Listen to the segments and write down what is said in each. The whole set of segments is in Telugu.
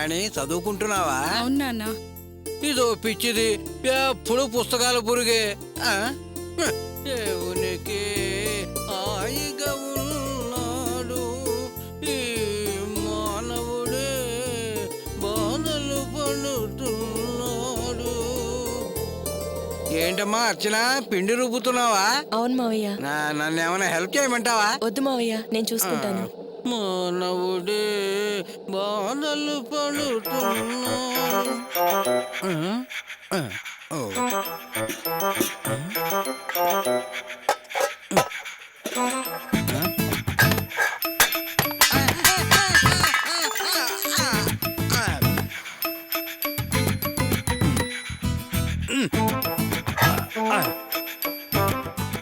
రాణి చదువుకుంటున్నావా? అవును నాన్న. ఇదో పిచ్చిది, ఎప్పుడు పుస్తకాల పురుగే. దేవునికి హాయిగా ఉన్నాడు, ఈ మానవుడే బాధలు పడుతున్నాడు. ఏంటమ్మా అర్చన, పిండి రుబ్బుతున్నావా? అవును మావయ్య. నన్ను ఏమైనా హెల్ప్ చేయమంటావా? వద్దు మావయ్య, నేను చూసుకుంటాను. మానవుడే బాధలు పడుతున్నాడు.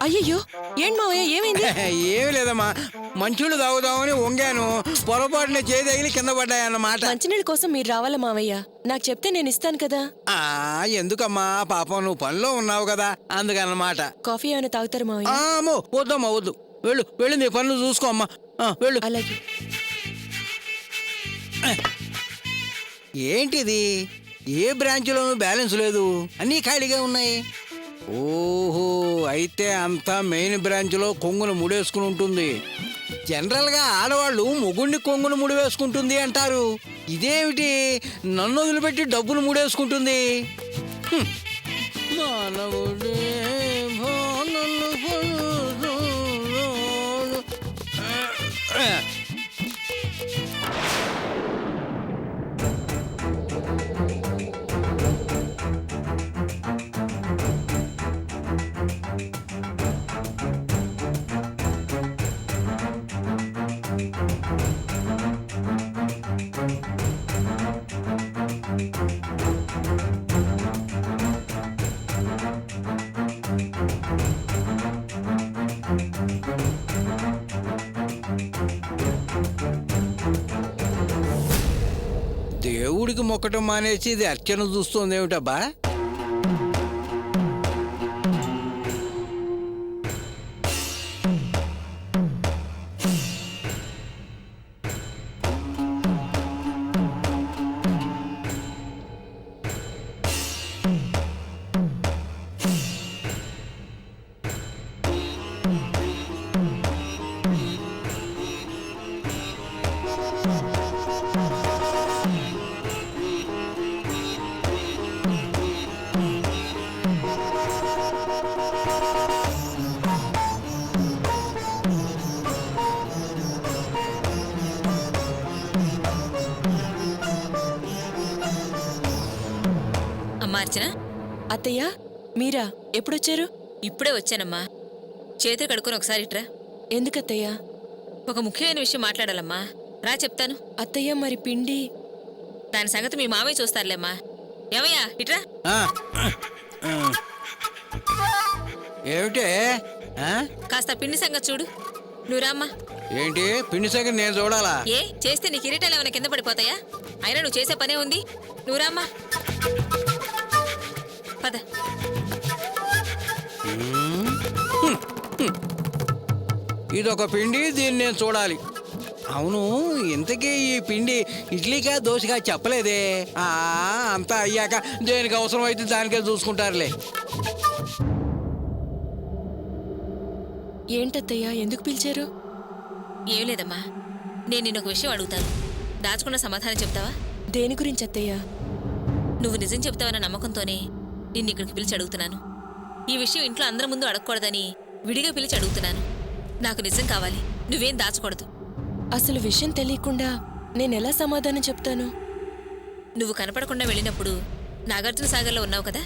అయ్యయ్యో, ఏంటి మావయ్య, ఏమైంది? ఏమి లేదమ్మా, మంచులు తాగుదామని వంగాను, పొరపాటున చేదగిలి కింద పడ్డాయన్నమాట. మంచినీళ్ళ కోసం మీరు రావాలా మావయ్య? నాకు చెప్తే నేను ఇస్తాను కదా. ఎందుకమ్మా, పాపం నువ్వు పనిలో ఉన్నావు కదా, అందుకన్నమాట. కాఫీ ఏమైనా తాగుతారు మావయ్య? అమ్మో వద్దమ్మా, వద్దు. వెళ్ళు వెళ్ళు, నీ పనులు చూసుకో అమ్మా, వెళ్ళు. అలాగే. ఏంటిది, ఏ బ్రాంచ్లోనూ బ్యాలెన్స్ లేదు, అన్నీ ఖాళీగా ఉన్నాయి. ఓహో, అయితే అంతా మెయిన్ బ్రాంచ్లో కొంగును ముడేసుకుని ఉంటుంది. జనరల్గా ఆడవాళ్ళు మొగుడిని కొంగును ముడి వేసుకుంటుంది అంటారు. ఇదేమిటి నన్ను వదిలిపెట్టి డబ్బులు ముడేసుకుంటుంది? మానవుడే బాధలు పడుతున్నాడు. దేవుడికి మొక్కటం మానేసి ఇది అర్చన చూస్తుంది ఏమిటబ్బా? అర్చన, అత్తయ్య మీరా? ఎప్పుడొచ్చారు? ఇప్పుడే వచ్చానమ్మా. చేతులు కడుక్కొని ఒకసారి ఇట్రా. ఎందుకత్తయ్య? ఒక ముఖ్యమైన విషయం మాట్లాడాలమ్మా, రా చెప్తాను. అత్తయ్య మరి పిండి? దాని సంగతి మీ మామయ్య చూస్తారులేమ్మా. ఏమయ్యా ఇట్రా. ఏమిటే? కాస్త పిండి సంగతి చూడు. నువ్వు రామ్మా. ఏంటి పిండి సంగతి నేను చూడాలా? ఏ చేస్తే నీ కిరీటాలు ఏమైనా కింద పడిపోతాయా? అయినా నువ్వు చేసే పనే ఉంది. నువ్వు రామ్మా, పద. ఇదొక పిండి, దీన్ని నేను చూడాలి. అవును, ఇంతకీ ఈ పిండి ఇడ్లీగా దోశగా చెప్పలేదే. అంతా అయ్యాక దేనికి అవసరం అయితే దానికే చూసుకుంటారులే. ఏంటత్తయ్య, ఎందుకు పిలిచారు? ఏం లేదమ్మా, నేను నిన్నొక విషయం అడుగుతాను, దాచుకున్న సమాధానం చెప్తావా? దేని గురించి అత్తయ్య? నువ్వు నిజం చెప్తావన్న నమ్మకంతోనే నిన్ను ఇక్కడికి పిలిచి అడుగుతున్నాను. ఈ విషయం ఇంట్లో అందరి ముందు అడగకూడదని విడిగా పిలిచి అడుగుతున్నాను. నాకు నిజం కావాలి, నువ్వేం దాచకూడదు. అసలు విషయం తెలియకుండా నేనెలా సమాధానం చెప్తాను? నువ్వు కనపడకుండా వెళ్ళినప్పుడు నాగార్జున సాగర్లో ఉన్నావు కదా,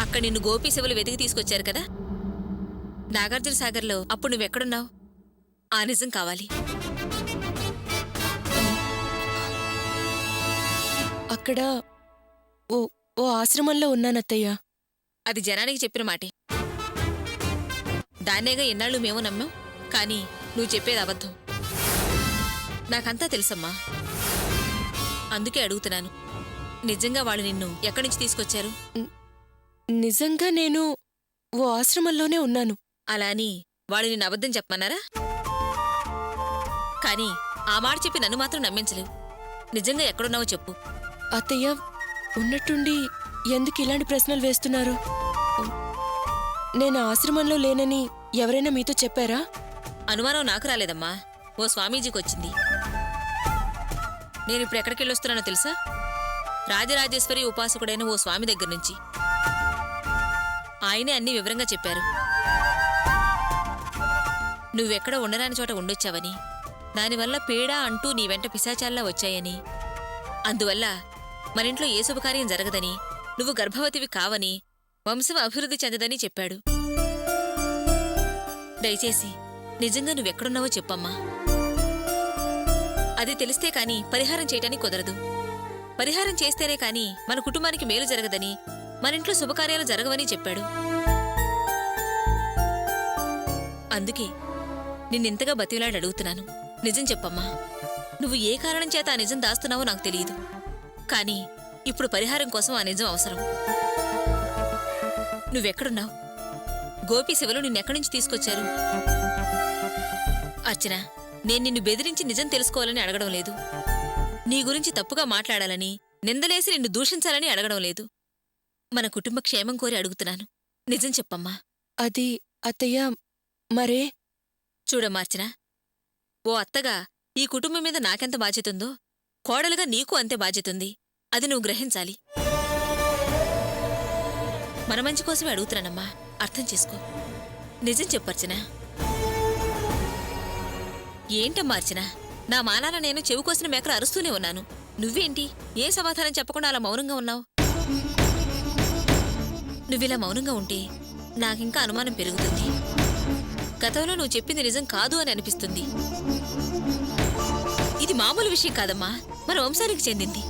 అక్కడ నిన్ను గోపి శివులు వెతికి తీసుకొచ్చారు కదా. నాగార్జున సాగర్లో అప్పుడు నువ్వెక్కడున్నావు? ఆ నిజం కావాలి. అక్కడ ఓ ఆశ్రమంలో ఉన్నానత్తయ్య. అది జనానికి చెప్పిన మాటే. దాన్నేగా ఎన్నాళ్ళు మేము నమ్మాం. కానీ నువ్వు చెప్పేది అబద్ధం. నాకంతా తెలుసమ్మా, అందుకే అడుగుతున్నాను. నిజంగా వాళ్ళు నిన్ను ఎక్కడి నుంచి తీసుకొచ్చారు? నిజంగా నేను ఓ ఆశ్రమంలోనే ఉన్నాను. అలా అని వాళ్ళు నిన్ను అబద్ధం చెప్పమన్నారా? కానీ ఆ మాట చెప్పి నన్ను మాత్రం నమ్మించలేవు. నిజంగా ఎక్కడున్నావో చెప్పు. అత్తయ్య ఉన్నట్టుండి ఎందుకు ఇలాంటి ప్రశ్నలు వేస్తున్నారు? నేను ఆశ్రమంలో లేనని ఎవరైనా మీతో చెప్పారా? అనుమానం నాకు రాలేదమ్మా, ఓ స్వామీజీకి వచ్చింది. నేనిప్పుడు ఎక్కడికెళ్ళొస్తున్నానో తెలుసా? రాజరాజేశ్వరి ఉపాసకుడైన ఓ స్వామి దగ్గర నుంచి. ఆయనే అన్ని వివరంగా చెప్పారు. నువ్వెక్కడ ఉండరాని చోట ఉండొచ్చావని, దానివల్ల పీడ అంటూ నీ వెంట పిశాచాల్లా వచ్చాయని, అందువల్ల మనింట్లో ఏ శుభకార్యం జరగదని, నువ్వు గర్భవతివి కావని, వంశం అభివృద్ధి చెందదని చెప్పాడు. దయచేసి నిజంగా నువ్వెక్కడున్నావో చెప్పమ్మా. అది తెలిస్తే కాని పరిహారం చేయటానికి కుదరదు. పరిహారం చేస్తేనే కాని మన కుటుంబానికి మేలు జరగదని, మనింట్లో శుభకార్యాలు జరగవని చెప్పాడు. అందుకే నిన్నింతగా బతిలాడి అడుగుతున్నాను, నిజం చెప్పమ్మా. నువ్వు ఏ కారణం చేత ఆ నిజం దాస్తున్నావో నాకు తెలియదు, కానీ ఇప్పుడు పరిహారం కోసం ఆ నిజం అవసరం. నువ్వెక్కడున్నావు? గోపి శివలు నిన్నెక్కడి నుంచి తీసుకొచ్చారు? అర్చన, నేను నిన్ను బెదిరించి నిజం తెలుసుకోవాలని అడగడం లేదు. నీ గురించి తప్పుగా మాట్లాడాలని, నిందలేసి నిన్ను దూషించాలని అడగడం లేదు. మన కుటుంబ క్షేమం కోరి అడుగుతున్నాను, నిజం చెప్పమ్మా. అది అత్తయ్య మరే. చూడమ్మార్చన, ఓ అత్తగా ఈ కుటుంబం మీద నాకెంత బాధ్యతుందో, కోడలుగా నీకు అంతే బాధ్యతుంది. అది నువ్వు గ్రహించాలి. మన మంచి కోసమే అడుగుతున్నానమ్మా, అర్థం చేసుకో. నిజం చెప్పర్చనా. ఏంటమ్మా అర్చన, నా మానాన నేను చెవి కోసిన మేకలు అరుస్తూనే ఉన్నాను. నువ్వేంటి ఏ సమాధానం చెప్పకుండా అలా మౌనంగా ఉన్నావు? నువ్విలా మౌనంగా ఉంటే నాకింకా అనుమానం పెరుగుతుంది. గతంలో నువ్వు చెప్పింది నిజం కాదు అని అనిపిస్తుంది. ఇది మామూలు విషయం కాదమ్మా, మన వంశానికి చెందింది.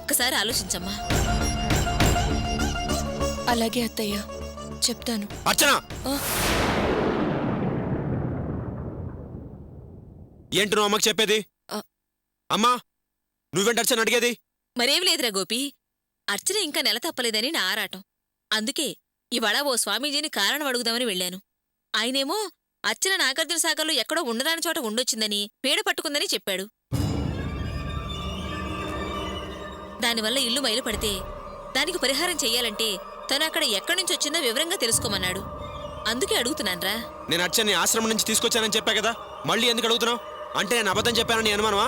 ఒక్కసారి ఆలోచించమ్మా. అలాగే అత్తయ్య, చెప్తాను. అర్చన, ఆ, ఏంటి నువ్వు అమ్మకి చెప్పేది? ఆ. అమ్మా, నువ్వేంటి అర్చన అడిగేది? మరేం లేదురా గోపి, అర్చన ఇంకా నెల తప్పలేదని నా ఆరాటం. అందుకే ఇవాళ ఓ స్వామీజీని కారణం అడుగుదామని వెళ్ళాను. ఆయనేమో అర్చన నాగార్జున సాగర్లో ఎక్కడో ఉండరాని చోట ఉండొచ్చిందని, పీడ పట్టుకుందని చెప్పాడు. దానివల్ల ఇల్లు మైలుపడితే దానికి పరిహారం చెయ్యాలంటే తను అక్కడ ఎక్కడి నుంచి వచ్చిందో వివరంగా తెలుసుకోమన్నాడు. అందుకే అడుగుతున్నాన్రా. నేను అర్చన్ని ఆశ్రమం నుంచి తీసుకొచ్చానని చెప్పా కదా, మళ్ళీ ఎందుకు అడుగుతున్నావు? అంటే నేను అబద్ధం చెప్పానని అనుమానమా?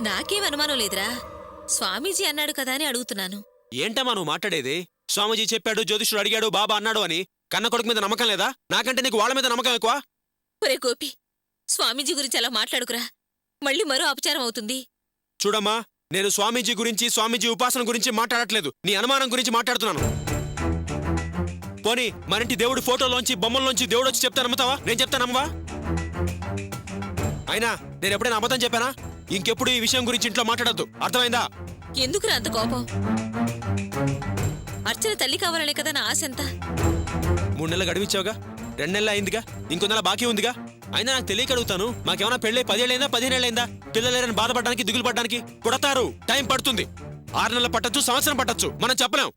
నాకేం అనుమానం లేదురా, స్వామీజీ అన్నాడు కదా అని అడుగుతున్నాను. ఏంటమ్మా నువ్వు మాట్లాడేది? స్వామీజీ చెప్పాడు, జ్యోతిష్యుడు అడిగాడు, బాబా అన్నాడు అని. కన్న కొడుకు మీద నమ్మకం లేదా? నాకంటే నీకు వాళ్ళ మీద నమ్మకం ఎక్కువ. ఒరే గోపి, స్వామీజీ గురించి అలా మాట్లాడుకురా, మళ్ళీ మరో అపచారం అవుతుంది. చూడమ్మా, నేను స్వామీజీ గురించి, స్వామీజీ ఉపాసన గురించి మాట్లాడట్లేదు, నీ అనుమానం గురించి మాట్లాడుతున్నాను. పోనీ మరింటి దేవుడి ఫోటోలోంచి, బొమ్మల్లోంచి దేవుడు వచ్చి చెప్తా నమ్ముతావా? నేను చెప్తా నమ్మవా? అయినా నేను ఎప్పుడైనా అబద్ధం చెప్పానా? ఇంకెప్పుడు ఈ విషయం గురించి ఇంట్లో మాట్లాడద్దు, అర్థమైందా? ఎందుకురా అంత కోపం? అర్చన తల్లి కావాలనే కదా నా ఆశ ఎంత. 3 నెలలు గడివిచ్చావుగా, 2 నెలలు అయిందిగా, ఇంకో నెల బాకీ ఉందిగా. అయినా నాకు తెలియక అడుగుతాను, మాకేమైనా పెళ్ళై 10 ఏళ్ళైందా, 15 ఏళ్ళైందా? పిల్లలేరని బాధపడడానికి, దిగులు పడడానికి పుడతారు, టైం పడుతుంది. 6 నెలలు పట్టచ్చు, సంవత్సరం పట్టచ్చు, మనం చెప్పలేం.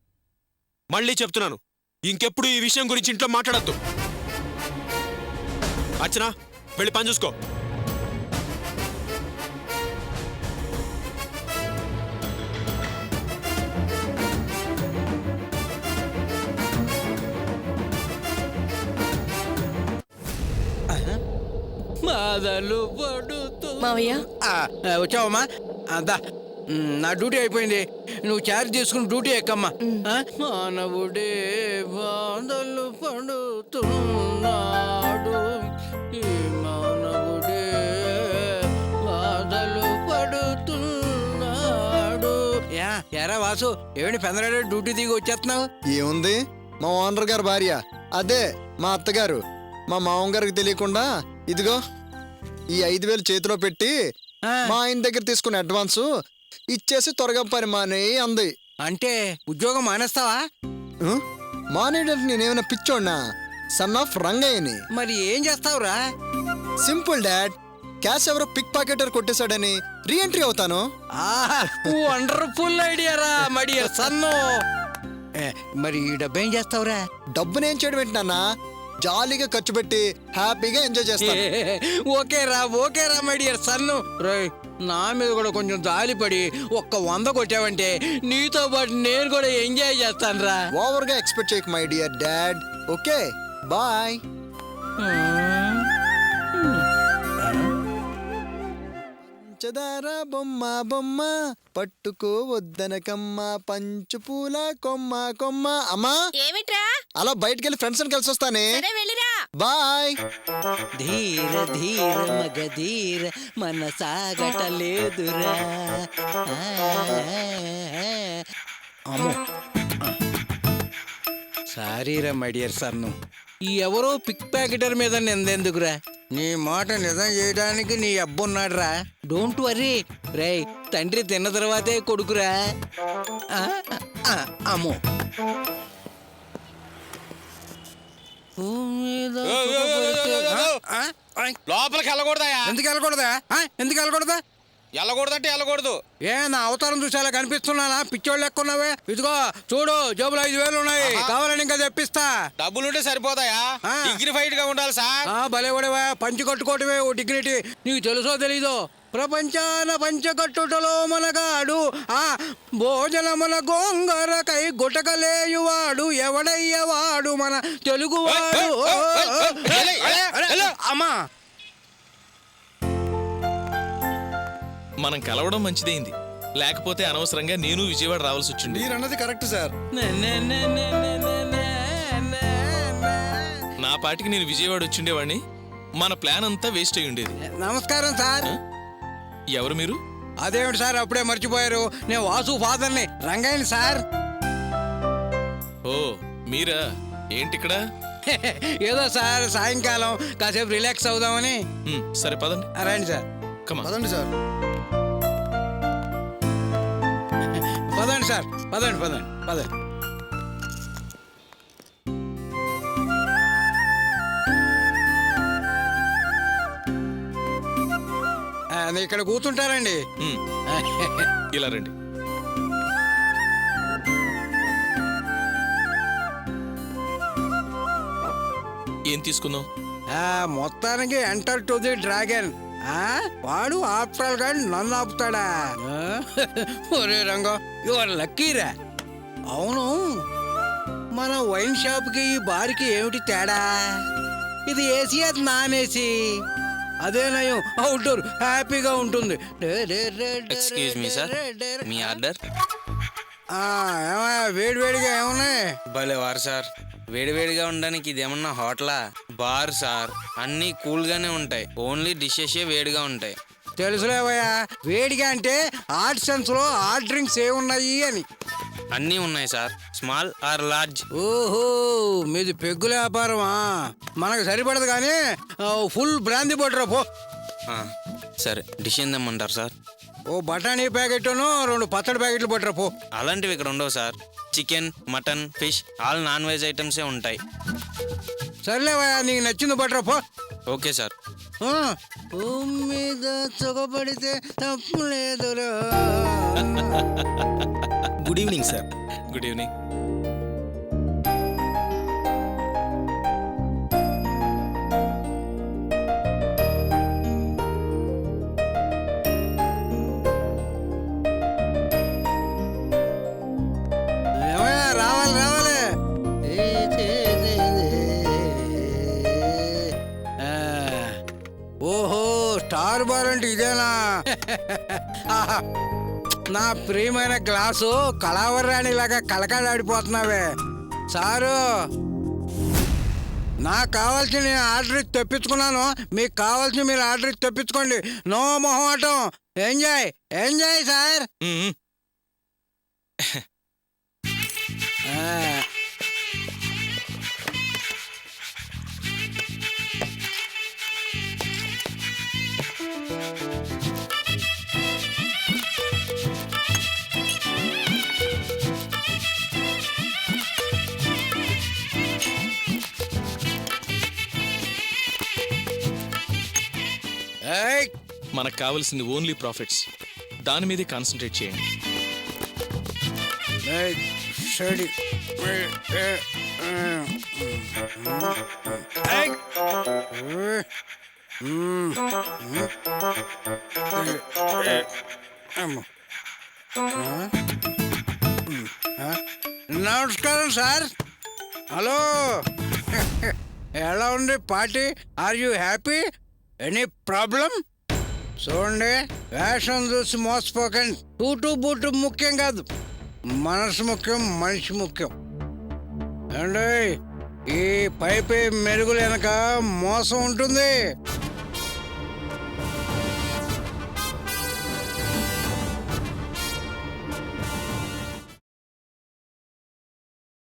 మళ్ళీ చెప్తున్నాను, ఇంకెప్పుడు ఈ విషయం గురించి ఇంట్లో మాట్లాడద్దు. అర్చన, వెళ్ళి పని చూసుకో. బాధలు పడుతూ మావయ్య, వచ్చావమ్మా? దా, నా డ్యూటీ అయిపోయింది, నువ్వు చార్జ్ తీసుకుని డ్యూటీ ఎక్కమ్మా. మానవుడే బాధలు పడుతున్నాడు, ఈ మానవుడే బాధలు పడుతున్నాడు. ఎరా వాసు, ఏమిటి పెందరాడే డ్యూటీ దిగి వచ్చేస్తున్నావు? ఏముంది, మా ఓనర్ గారు భార్య, అదే మా అత్తగారు, మా మామగారికి తెలియకుండా ఇదిగో ఈ 5,000 చేతిలో పెట్టి మా ఆయన దగ్గర తీసుకున్న అడ్వాన్సు ఇచ్చేసి త్వరగా పని మానేయి అంది. అంటే ఉద్యోగం మానేస్తావా? మానేయడానికి నేనేమైనా పిచ్చోడ్నా? Son of రంగయ్యని. మరి ఏం చేస్తావురా? సింపుల్ డాడ్, క్యాష్ ఎవరో పిక్ పాకెటర్ కొట్టేశాడని రీఎంట్రీ అవుతాను. వండర్ఫుల్ ఐడియా రా మడియర్ సన్ను. మరి ఈ డబ్బు ఏం చేస్తావురా? డబ్బునేం చేయడం ఏంటన్నా, జాలీగా ఖర్చు పెట్టి హ్యాపీగా ఎంజాయ్ చేస్తాను. ఓకేరా మడియర్ సన్ను. నా మీద కూడా కొంచెం జాలిపడి 100 కొట్టావంటే నీతో పాటు నేను కూడా ఎంజాయ్ చేస్తాను రా. ఓవర్గా ఎక్స్పెక్ట్ చేయకు my dear dad. Okay bye. పంచదార బొమ్మ బొమ్మ పట్టుకో వద్దనకమ్మ పంచు పూల కొమ్మ కొమ్మ. అమ్మా ఏమిట్రా? అలా బయటకెళ్ళి ఫ్రెండ్స్ కలిసి వస్తానే. సరే వెళ్ళిరా. బాయ్. ధీర ధీర మగధీర మన సాగటలేదురా. అమ్మో సారీరా మై డియర్ సన్ను. ఈ ఎవరో పిక్ ప్యాకెటర్ మీద నిందెందుకురా? నీ మాట నిజం చేయడానికి నీ అబ్బున్నాడు రా. డోంట్ వరీ రే, తండ్రి తిన్న తర్వాతే కొడుకురా. అమ్మో లోపలికి వెళ్ళకూడదాయా? ఎందుకు వెళ్ళకూడదా? ఎందుకు వెళ్ళకూడదా? వెళ్ళకూడదంటే వెళ్ళకూడదు. ఏ నా అవతారం చూసి అలా కనిపిస్తున్నానా? పిచ్చోళ్ళు లెక్కున్నావే. ఇదిగో చూడు, జేబులో 5,000 ఉన్నాయి. కావాలని ఇంకా తెప్పిస్తా. డబ్బులుంటే సరిపోతాయా? డిగ్నిఫైడ్ గా ఉండాలి సార్. భలే పడేవా, పంచి కట్టుకోవటమే ఓ డిగ్నిటీ. నీకు తెలుసో తెలీదో? ప్రపంచాన పంచకట్టుటలో మనగాడు, భోజనముల గోంగరకై గుటకలేయువాడు ఎవడయ్యవాడు మన తెలుగువాడు. అమ్మా మనం కలవడం మంచిదైంది, లేకపోతే అనవసరంగా నేను విజయవాడ రావాల్సి వచ్చింది. మీరన్నది కరెక్ట్ సార్. నా పాటికి నేను విజయవాడ వచ్చిండేవాడిని, మన ప్లాన్ అంతా వేస్ట్ అయి ఉండేది. నమస్కారం సార్. ఎవరు మీరు? అదేమిటి సార్ అప్పుడే మర్చిపోయారు? నేను వాసు ఫాదర్ని, రంగయ్యని సార్. ఓ మీరా? ఏంటి ఇక్కడ? ఏదో సార్ సాయంకాలం కాసేపు రిలాక్స్ అవుదామని. సరే పదండి. రండి సార్. కమా. పదండి సార్. పదండి సార్, పదండి పదండి పదండి. ఇక్కడ కూర్చుంటారండి. ఇలా రండి. ఏం తీసుకుందాం? మొత్తానికి ఎంటర్ టు ది డ్రాగన్. వాడు ఆప్తాడు కానీ నన్ను ఆపుతాడా? ఒరే రంగం, యువర్ లక్కీరా. అవును, మన వైన్ షాప్కి ఈ బార్కి ఏమిటి తేడా? ఇది ఏసీ, అది నాన్ ఏసీ. అదే నయం, అవుట్డోర్ హ్యాపీగా ఉంటుంది. ఎక్స్క్యూజ్ మీ సార్, మీ ఆర్డర్. ఏమయ్యా వేడివేడిగా ఏమున్నాయి? భలే వారు సార్, వేడివేడిగా ఉండడానికి ఇదేమన్నా హోటలా? బార్ సార్, అన్నీ కూల్గానే ఉంటాయి, ఓన్లీ డిషెసే వేడిగా ఉంటాయి. తెలుసులేవయ్యా, వేడిగా అంటే హాట్ సెన్స్ లో హాట్ డ్రింక్స్ ఏమున్నాయి అని. అన్నీ ఉన్నాయి సార్, స్మాల్ ఆర్ లార్జ్. ఓహో, మీది పెగ్గుల వ్యాపారమా? మనకు సరిపడదు కానీ ఫుల్ బ్రాందీ పట్టురా పో. సరే, డిష్ ఏందమ్మంటారు సార్? ఓ బఠానీ ప్యాకెట్ను 2 పచ్చడి ప్యాకెట్లు పట్టురా పో. అలాంటివి ఇక్కడ ఉండవు sir, chicken, mutton, fish all non veg ఐటమ్సే ఉంటాయి. సర్లేవయ్యా, నీకు నచ్చింది పట్టురా పో. Okay sir. మీద సుఖపడితే తప్పు లేదురా. Good evening sir. Good evening. రావాలి రావాలి. ఓహో, స్టార్ బార్ అంటే ఇదేనా? నా ప్రియమైన గ్లాసు కళావరాణి లాగా కలకలాడిపోతున్నావే. సారు, నాకు కావాల్సిన నేను ఆర్డర్ ఇచ్చి తెప్పించుకున్నాను, మీకు కావాల్సిన మీరు ఆర్డర్ ఇచ్చి తెప్పించుకోండి. నో మొహమాటం. Enjoy enjoy sir. మనకు కావాల్సింది ఓన్లీ ప్రాఫిట్స్, దాని మీదే కాన్సన్ట్రేట్ చేయండి. మ్మ్. అమ్మో. నమస్కారం సార్. హలో. ఎలా ఉంది party? Are you happy? Any problem? చూడండి, వేషం చూసి మోసపోకండి. టూటు బూటు ముఖ్యం కాదు, మనసు ముఖ్యం, మనిషి ముఖ్యం. అండి, ఈ పైపే మెరుగులు వెనక మోసం ఉంటుంది.